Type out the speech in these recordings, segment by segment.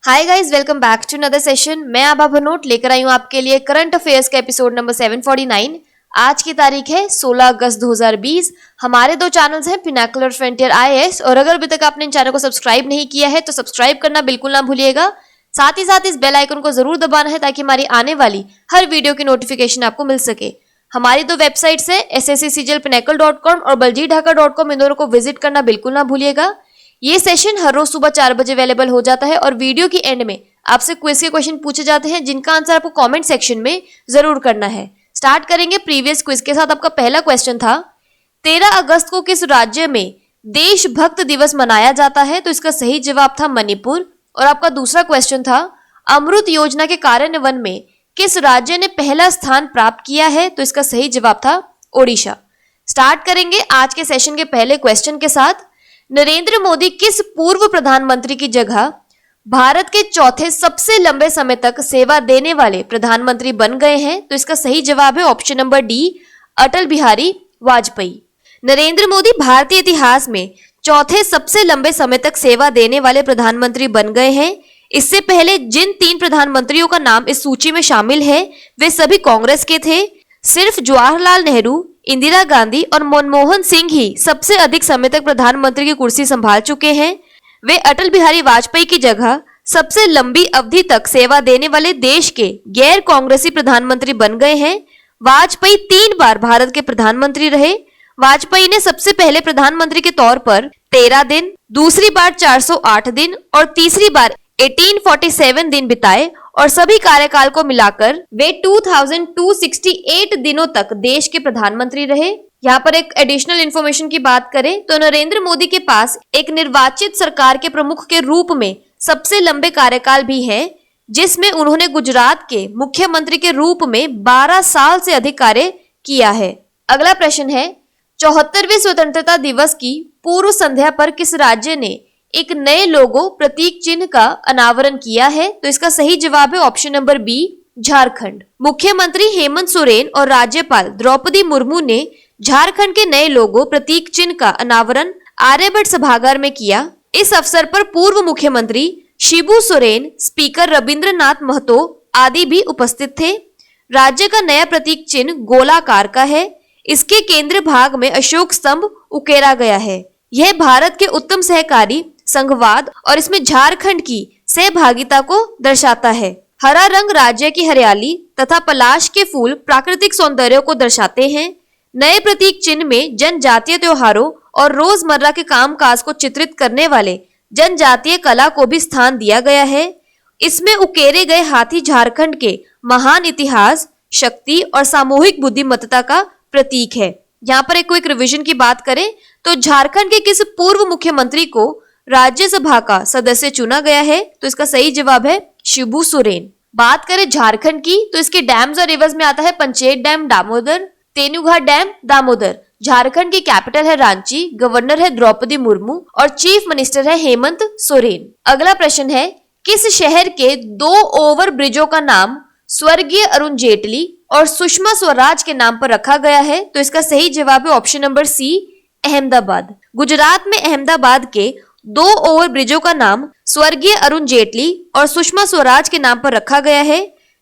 Hi guys, welcome back to another session. मैं आभा भनोट लेकर आई हूँ आपके लिए करंट अफेयर्स का एपिसोड नंबर 749। आज की तारीख है 16 अगस्त 2020। हमारे दो चैनल्स हैं पिनाकल और फ्रंटियर आईएएस, और अगर अभी तक आपने इन चैनल को सब्सक्राइब नहीं किया है तो सब्सक्राइब करना बिल्कुल ना भूलिएगा। साथ ही साथ इस बेल आइकन को जरूर दबाना है ताकि हमारी आने वाली हर वीडियो की नोटिफिकेशन आपको मिल सके। हमारी दो वेबसाइट्स है sscjlpinacle.com और baljitdhaka.com। इन दोनों को विजिट करना बिल्कुल ना भूलिएगा। ये सेशन हर रोज सुबह 4 बजे अवेलेबल हो जाता है और वीडियो की एंड में आपसे क्विज के क्वेश्चन पूछे जाते हैं जिनका आंसर आपको कमेंट सेक्शन में जरूर करना है। स्टार्ट करेंगे प्रीवियस क्विज के साथ। आपका पहला क्वेश्चन था 13 अगस्त को किस राज्य में देशभक्त दिवस मनाया जाता है? तो इसका सही जवाब था मणिपुर। और आपका दूसरा क्वेश्चन था अमृत योजना के कार्यान्वयन में किस राज्य ने पहला स्थान प्राप्त किया है? तो इसका सही जवाब था ओडिशा। स्टार्ट करेंगे आज के सेशन के पहले क्वेश्चन के साथ। नरेंद्र मोदी किस पूर्व प्रधानमंत्री की जगह भारत के चौथे सबसे लंबे समय तक सेवा देने वाले प्रधानमंत्री बन गए हैं? तो इसका सही जवाब है ऑप्शन नंबर डी, अटल बिहारी वाजपेयी। नरेंद्र मोदी भारतीय इतिहास में चौथे सबसे लंबे समय तक सेवा देने वाले प्रधानमंत्री बन गए हैं। इससे पहले जिन 3 प्रधानमंत्रियों का नाम इस सूची में शामिल है वे सभी कांग्रेस के थे। सिर्फ जवाहरलाल नेहरू, इंदिरा गांधी और मनमोहन सिंह ही सबसे अधिक समय तक प्रधानमंत्री की कुर्सी संभाल चुके हैं। वे अटल बिहारी वाजपेयी की जगह सबसे लंबी अवधि तक सेवा देने वाले देश के गैर कांग्रेसी प्रधानमंत्री बन गए हैं। वाजपेयी 3 बार भारत के प्रधानमंत्री रहे। वाजपेयी ने सबसे पहले प्रधानमंत्री के तौर पर 13 दिन, दूसरी बार 408 दिन और तीसरी बार 1847 दिन बिताए और सभी कार्यकाल को मिलाकर वे 2268 दिनों तक देश के प्रधानमंत्री रहे। यहाँ पर एक एडिशनल इंफॉर्मेशन की बात करें तो नरेंद्र मोदी के पास एक निर्वाचित सरकार के प्रमुख के रूप में सबसे लंबे कार्यकाल भी है, जिसमें उन्होंने गुजरात के मुख्यमंत्री के रूप में 12 साल से अधिक कार्य किया है। अगला प्रश्न है 74वें स्वतंत्रता दिवस की पूर्व संध्या पर किस राज्य ने एक नए लोगो प्रतीक चिन्ह का अनावरण किया है? तो इसका सही जवाब है ऑप्शन नंबर बी, झारखंड। मुख्यमंत्री हेमंत सोरेन और राज्यपाल द्रौपदी मुर्मू ने झारखंड के नए लोगो प्रतीक चिन्ह का अनावरण आर्यभट्ट सभागार में किया। इस अवसर पर पूर्व मुख्यमंत्री शिबू सोरेन, स्पीकर रविंद्रनाथ महतो आदि भी उपस्थित थे। राज्य का नया प्रतीक चिन्ह गोलाकार का है। इसके केंद्र भाग में अशोक स्तंभ उकेरा गया है। यह भारत के उत्तम सहकारी संघवाद और इसमें झारखंड की सहभागिता को दर्शाता है। हरा रंग राज्य की हरियाली तथा पलाश के फूल प्राकृतिक सौंदर्य को दर्शाते हैं। नए प्रतीक चिन्ह में जनजातीय त्योहारों और रोजमर्रा के कामकाज को चित्रित करने वाले जनजातीय कला को भी स्थान दिया गया है। इसमें उकेरे गए हाथी झारखंड के महान इतिहास, शक्ति और सामूहिक बुद्धिमत्ता का प्रतीक है। यहाँ पर एक क्विक रिवीजन की बात करें तो झारखंड के किस पूर्व मुख्यमंत्री को राज्यसभा का सदस्य चुना गया है? तो इसका सही जवाब है शिबू सोरेन। बात करें झारखंड की तो इसके डैम्स और रिवर्स में आता है पंचेत डैम दामोदर, तेनुघाट डैम दामोदर। झारखंड की कैपिटल है रांची, गवर्नर है द्रौपदी मुर्मू और चीफ मिनिस्टर है हेमंत सोरेन। अगला प्रश्न है किस शहर के 2 ओवर ब्रिजों का नाम स्वर्गीय अरुण जेटली और सुषमा स्वराज के नाम पर रखा गया है? तो इसका सही जवाब है option number C, Ahmedabad. Gujarat में अहमदाबाद के 2 ओवर ब्रिजों का नाम स्वर्गीय अरुण जेटली और सुषमा स्वराज के नाम पर रखा गया है।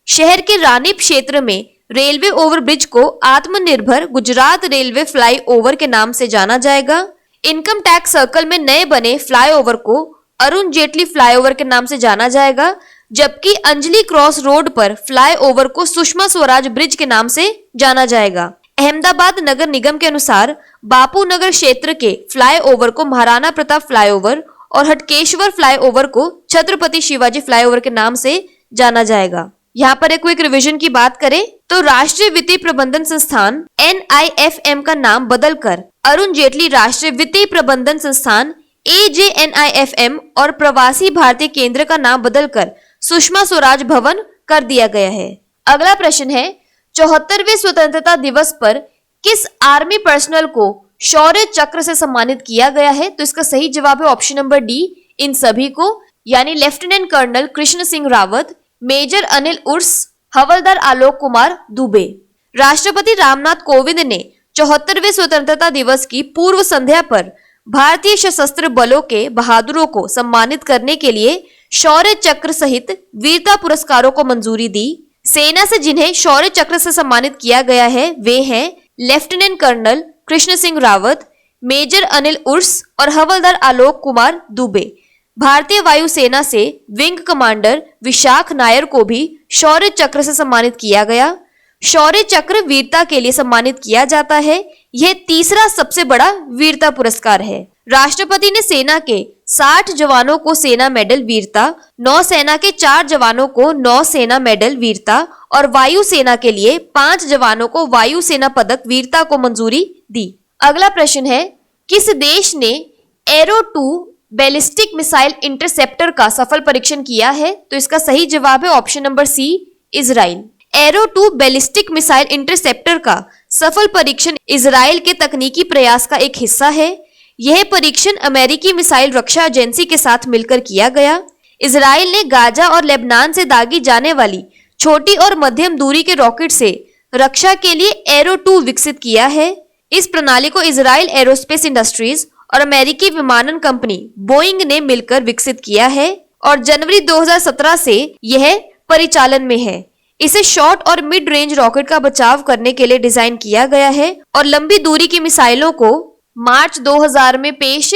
शहर के रानीप क्षेत्र में रेलवे ओवर ब्रिज को आत्मनिर्भर गुजरात रेलवे फ्लाई ओवर के नाम से जाना जाएगा। इनकम टैक्स सर्कल में नए बने फ्लाईओवर को अरुण जेटली फ्लाईओवर के नाम से जाना जाएगा, जबकि अंजलि क्रॉस रोड पर फ्लाईओवर को सुषमा स्वराज ब्रिज के नाम से जाना जाएगा। अहमदाबाद नगर निगम के अनुसार बापू नगर क्षेत्र के फ्लाईओवर को महाराणा प्रताप फ्लाईओवर और हटकेश्वर फ्लाईओवर को छत्रपति शिवाजी फ्लाईओवर के नाम से जाना जाएगा। यहाँ पर एक क्विक रिवीजन की बात करें तो राष्ट्रीय वित्तीय प्रबंधन संस्थान NIFM का नाम बदलकर अरुण जेटली राष्ट्रीय वित्तीय प्रबंधन संस्थान AJNIFM और प्रवासी भारतीय केंद्र का नाम बदलकर सुषमा स्वराज भवन कर दिया गया है। अगला प्रश्न है 74वें स्वतंत्रता दिवस पर किस आर्मी पर्सनल को शौर्य चक्र से सम्मानित किया गया है? तो इसका सही जवाब है ऑप्शन नंबर डी, इन सभी को, यानी lieutenant colonel Krishna Singh Rawat, major Anil Urs, havildar Alok Kumar Dubey. राष्ट्रपति रामनाथ कोविंद ने 74वें स्वतंत्रता दिवस की पूर्व संध्या पर भारतीय सशस्त्र बलों के बहादुरों को सम्मानित करने के लिए शौर्य चक्र सहित वीरता पुरस्कारों को मंजूरी दी। सेना से जिन्हें शौर्य चक्र से सम्मानित किया गया है वे हैं lieutenant colonel Krishna Singh Rawat, major Anil Urs और हवलदार आलोक कुमार दुबे। भारतीय वायुसेना से विंग कमांडर विशाख नायर को भी शौर्य चक्र से सम्मानित किया गया। शौर्य चक्र वीरता के लिए सम्मानित किया जाता है। यह तीसरा सबसे बड़ा वीरता पुरस्कार है। राष्ट्रपति ने सेना के 60 जवानों को सेना मेडल वीरता, नौसेना के 4 जवानों को नौसेना मेडल वीरता और वायुसेना के लिए 5 जवानों को वायुसेना पदक वीरता को मंजूरी दी। अगला प्रश्न है, किस देश ने एरो 2 बैलिस्टिक मिसाइल इंटरसेप्टर का सफल परीक्षण किया है? तो इसका सही जवाब है option number C, Israel. Arrow 2 ballistic missile interceptor का सफल परीक्षण इजराइल के तकनीकी प्रयास का एक हिस्सा है। यह परीक्षण अमेरिकी मिसाइल रक्षा एजेंसी के साथ मिलकर किया गया। इजराइल ने गाजा और लेबनान से दागी जाने वाली छोटी और मध्यम दूरी के रॉकेट से रक्षा के लिए एरो 2 विकसित किया है। इस प्रणाली को इजराइल एरोस्पेस इंडस्ट्रीज और अमेरिकी विमानन कंपनी बोइंग ने मिलकर विकसित किया है और जनवरी 2017 से यह परिचालन में है। इसे शॉर्ट और मिड रेंज रॉकेट का बचाव करने के लिए डिजाइन किया गया है और लंबी दूरी की मिसाइलों को मार्च 2000 में पेश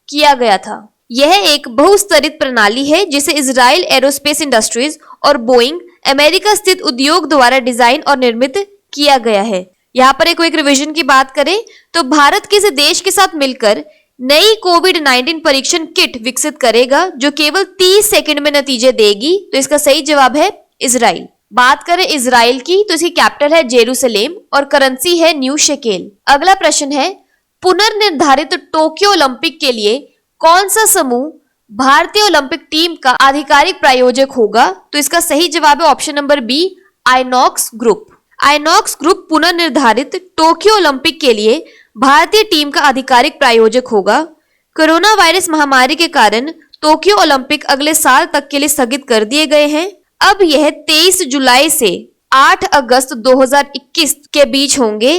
किया गया था। यह एक बहुस्तरित प्रणाली है जिसे इजराइल एरोस्पेस इंडस्ट्रीज और बोइंग अमेरिका स्थित उद्योग द्वारा डिजाइन और निर्मित किया गया है। यहाँ पर एक क्विक रिवीजन की बात करें तो भारत किसी देश के साथ मिलकर नई कोविड-19 परीक्षण किट विकसित करेगा जो केवल 30 सेकंड में नतीजे देगी। तो इसका सही जवाब है इजराइल। बात करें इजराइल की तो इसकी कैपिटल है जेरूसलेम और करेंसी है न्यू शेकेल। अगला प्रश्न है, पुनर्निर्धारित टोक्यो ओलंपिक के लिए कौन सा समूह भारतीय ओलंपिक टीम का आधिकारिक प्रायोजक होगा? तो इसका सही जवाब है option number B, Inox group. Inox group पुनर्निर्धारित टोक्यो ओलंपिक के लिए भारतीय टीम का आधिकारिक प्रायोजक होगा। कोरोना वायरस महामारी के कारण टोक्यो ओलंपिक अगले साल तक के लिए स्थगित कर दिए गए हैं। अब यह 23 जुलाई से 8 अगस्त 2021 के बीच होंगे।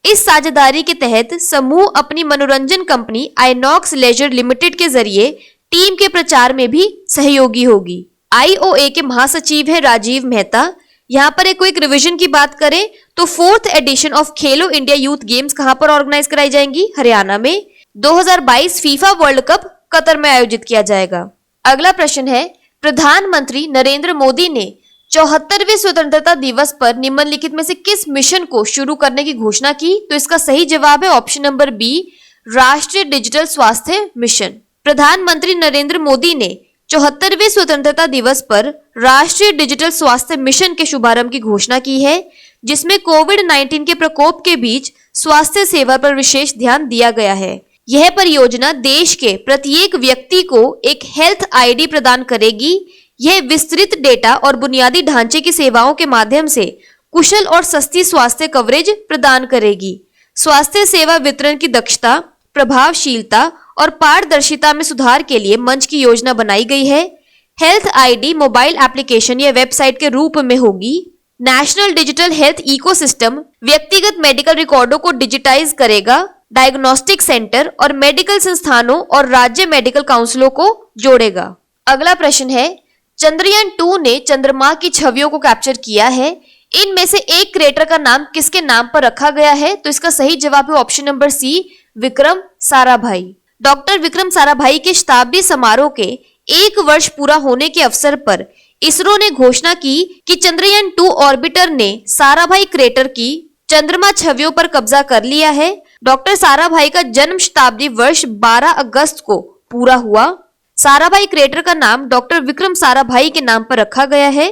इस साझेदारी के तहत समूह अपनी मनोरंजन कंपनी आइनॉक्स लेजर लिमिटेड के जरिए टीम के प्रचार में भी सहयोगी होगी। आईओए के महासचिव है राजीव मेहता। यहाँ पर एक क्विक रिवीजन की बात करें तो 4th addition of Khelo India youth games कहां पर ऑर्गेनाइज कराई जाएंगी? हरियाणा में। 2022 फीफा वर्ल्ड कप कतर में आयोजित किया जाएगा। अगला प्रश्न है, प्रधानमंत्री नरेंद्र मोदी ने 74वें स्वतंत्रता दिवस पर निम्नलिखित में से किस मिशन को शुरू करने की घोषणा की? तो इसका सही जवाब है ऑप्शन नंबर बी, राष्ट्रीय डिजिटल स्वास्थ्य मिशन। प्रधानमंत्री नरेंद्र मोदी ने 74वें स्वतंत्रता दिवस पर राष्ट्रीय डिजिटल स्वास्थ्य मिशन के शुभारंभ की घोषणा की है, जिसमें कोविड-19 के प्रकोप के बीच स्वास्थ्य सेवा पर विशेष ध्यान दिया गया है। यह परियोजना देश के प्रत्येक व्यक्ति को एक हेल्थ आईडी प्रदान करेगी। यह विस्तृत डेटा और बुनियादी ढांचे की सेवाओं के माध्यम से कुशल और सस्ती स्वास्थ्य कवरेज प्रदान करेगी। स्वास्थ्य सेवा वितरण की दक्षता, प्रभावशीलता और पारदर्शिता में सुधार के लिए मंच की योजना बनाई गई है। हेल्थ आईडी मोबाइल एप्लीकेशन या वेबसाइट के रूप में होगी। नेशनल डिजिटल हेल्थ इकोसिस्टम व्यक्तिगत मेडिकल रिकॉर्डों को डिजिटाइज करेगा। डायग्नोस्टिक सेंटर और मेडिकल संस्थानों और राज्य मेडिकल काउंसिलों को जोड़ेगा। अगला प्रश्न है, चंद्रयान 2 ने चंद्रमा की छवियों को कैप्चर किया है। इनमें से एक क्रेटर का नाम किसके नाम पर रखा गया है? तो इसका सही जवाब है option number C, Vikram Sarabhai. Doctor Vikram Sarabhai के शताब्दी समारोह के 1 वर्ष पूरा होने के अवसर पर इसरो ने घोषणा की कि चंद्रयान 2 ऑर्बिटर ने साराभाई क्रेटर की चंद्रमा छवियों पर कब्जा कर लिया है। डॉक्टर साराभाई का जन्म शताब्दी वर्ष 12 अगस्त को पूरा हुआ। साराभाई क्रेटर का नाम डॉक्टर विक्रम साराभाई के नाम पर रखा गया है।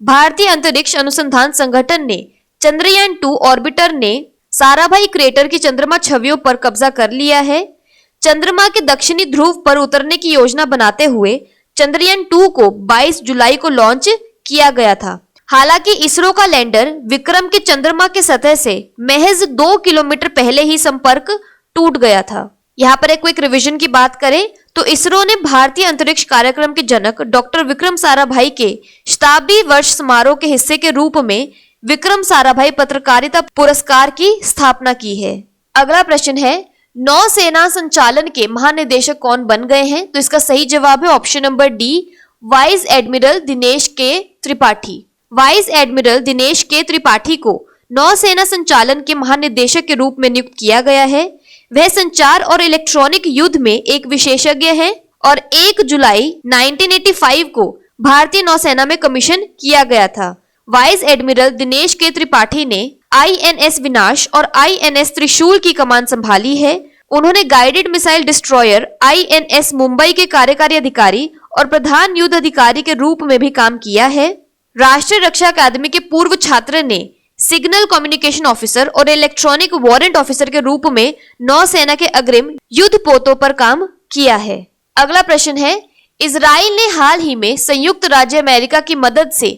भारतीय अंतरिक्ष अनुसंधान संगठन ने चंद्रयान 2 ऑर्बिटर ने साराभाई क्रेटर की चंद्रमा छवियों पर कब्जा कर लिया है। चंद्रमा के दक्षिणी ध्रुव पर उतरने की योजना बनाते हुए चंद्रयान 2 को 22 जुलाई को लॉन्च किया गया था। हालांकि इसरो का लैंडर विक्रम के चंद्रमा के सतह से महज 2 किलोमीटर पहले ही संपर्क टूट गया था। यहाँ पर एक क्विक रिवीजन की बात करें तो इसरो ने भारतीय अंतरिक्ष कार्यक्रम के जनक डॉक्टर विक्रम साराभाई के शताब्दी वर्ष समारोह के हिस्से के रूप में विक्रम साराभाई पत्रकारिता पुरस्कार की स्थापना की है। अगला प्रश्न है, नौसेना संचालन के महानिदेशक कौन बन गए हैं? तो इसका सही जवाब है option number D, vice admiral Dinesh के त्रिपाठी। वाइस एडमिरल दिनेश के त्रिपाठी को नौसेना संचालन के महानिदेशक के रूप में नियुक्त किया गया है। वह संचार और इलेक्ट्रॉनिक युद्ध में एक विशेषज्ञ हैं और 1 जुलाई 1985 को भारतीय नौसेना में कमीशन किया गया था। वाइस एडमिरल दिनेश के त्रिपाठी ने INS विनाश और INS त्रिशूल की कमान संभाली है। उन्होंने guided missile destroyer INS Mumbai के कार्यकारी अधिकारी और प्रधान युद्ध अधिकारी के रूप में भी काम किया है। राष्ट्रीय रक्षा अकादमी के पूर्व छात्र ने सिग्नल कम्युनिकेशन ऑफिसर और इलेक्ट्रॉनिक वारंट ऑफिसर के रूप में नौसेना के अग्रिम युद्ध पोतों पर काम किया है। अगला प्रश्न है, इजराइल ने हाल ही में संयुक्त राज्य अमेरिका की मदद से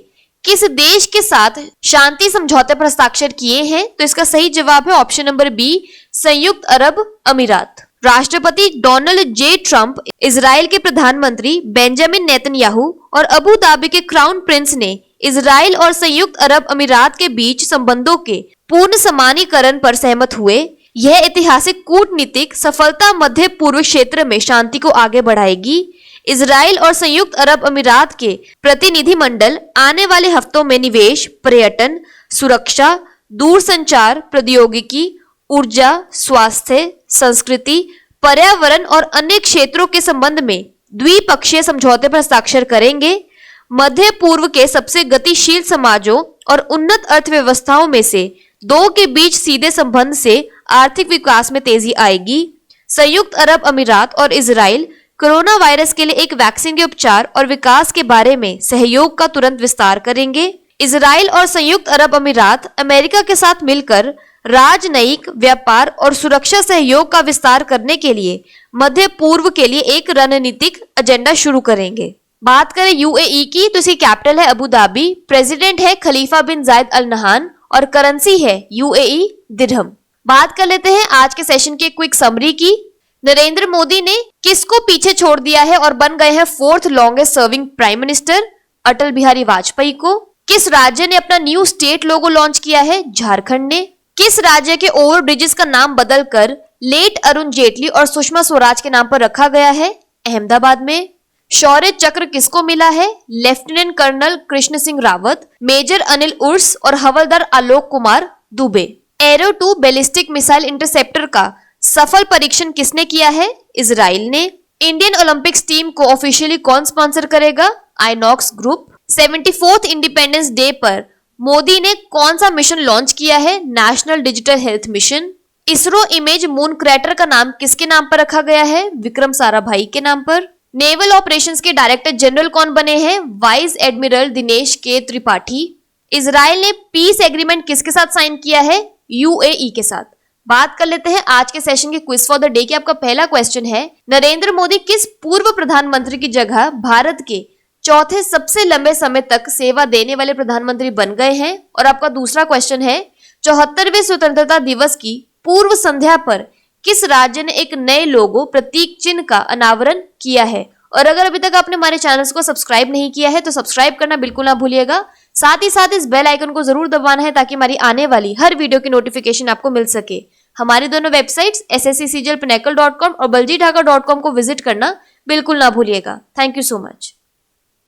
किस देश के साथ शांति समझौते पर हस्ताक्षर किए हैं? तो इसका सही जवाब है ऑप्शन नंबर बी, संयुक्त अरब अमीरात। राष्ट्रपति डोनाल्ड जे ट्रंप, इजराइल के प्रधानमंत्री बेंजामिन नेतन्याहू और अबू धाबी के क्राउन प्रिंस ने इजराइल और संयुक्त अरब अमीरात के बीच संबंधों के पूर्ण समानीकरण पर सहमत हुए। यह ऐतिहासिक कूटनीतिक सफलता मध्य पूर्व क्षेत्र में शांति को आगे बढ़ाएगी। इजराइल और संयुक्त अरब अमीरात के प्रतिनिधिमंडल आने वाले हफ्तों में निवेश, पर्यटन, सुरक्षा, दूरसंचार प्रौद्योगिकी, ऊर्जा, स्वास्थ्य, संस्कृति, पर्यावरण और अन्य क्षेत्रों के संबंध में द्विपक्षीय समझौते पर हस्ताक्षर करेंगे। मध्य पूर्व के सबसे गतिशील समाजों और उन्नत अर्थव्यवस्थाओं में से दो के बीच सीधे संबंध से आर्थिक विकास में तेजी आएगी। संयुक्त अरब अमीरात और इजराइल कोरोना वायरस के लिए एक वैक्सीन के उपचार और विकास के बारे में सहयोग का तुरंत विस्तार करेंगे। इजराइल और संयुक्त अरब अमीरात अमेरिका के साथ मिलकर राजनयिक, व्यापार और सुरक्षा सहयोग का विस्तार करने के लिए मध्य पूर्व के लिए एक रणनीतिक एजेंडा शुरू करेंगे। बात करें यूएई की, तो इसकी कैपिटल है अबू धाबी, प्रेसिडेंट है खलीफा बिन जायद अल नहान और करेंसी है यूएई दिरहम। बात कर लेते हैं आज के सेशन की क्विक समरी की। नरेंद्र मोदी ने किसको पीछे छोड़ दिया है और बन गए हैं 4th longest serving prime minister? Atal Bihari Vajpayee को। किस राज्य ने अपना न्यू स्टेट लोगो लॉन्च किया है? झारखंड ने। किस राज्य के ओवर ब्रिजेस का नाम बदलकर लेट अरुण जेटली और सुषमा स्वराज के नाम पर रखा गया है? अहमदाबाद में। शौर्य चक्र किसको मिला है? Lieutenant colonel Krishna Singh Rawat, major Anil Urs और havildar Alok Kumar Dubey. Arrow 2 ballistic missile interceptor का सफल परीक्षण किसने किया है? इजराइल ने। इंडियन ओलंपिक्स टीम को ऑफिशियली कौन स्पॉन्सर करेगा? Inox group. 74th independence day पर मोदी ने कौन सा मिशन लॉन्च किया है? National digital health mission. ISRO image moon crater का नाम किसके नाम पर रखा गया है? विक्रम साराभाई के नाम पर। नेवल ऑपरेशंस के डायरेक्टर जनरल कौन बने हैं? वाइस एडमिरल दिनेश के त्रिपाठी। इजराइल ने पीस एग्रीमेंट किसके साथ साइन किया है? यूएई के साथ। बात कर लेते हैं आज के सेशन के क्विज फॉर द डे की। आपका पहला क्वेश्चन है, नरेंद्र मोदी किस पूर्व प्रधानमंत्री की जगह भारत के चौथे सबसे लंबे समय तक सेवा देने वाले प्रधानमंत्री बन गए हैं? और आपका दूसरा क्वेश्चन है, 74वें स्वतंत्रता दिवस की पूर्व संध्या पर किस राज्य ने एक नए लोगो प्रतीक चिन्ह का अनावरण किया है? और अगर अभी तक आपने हमारे चैनल्स को सब्सक्राइब नहीं किया है तो सब्सक्राइब करना बिल्कुल ना भूलिएगा। साथ ही साथ इस बेल आइकन को जरूर दबाना है ताकि हमारी आने वाली हर वीडियो की नोटिफिकेशन आपको मिल सके। हमारी दोनों वेबसाइट्स SSC CGL Pinnacle.com और baljeedhaka.com को विजिट करना बिल्कुल ना भूलिएगा। Thank you so much.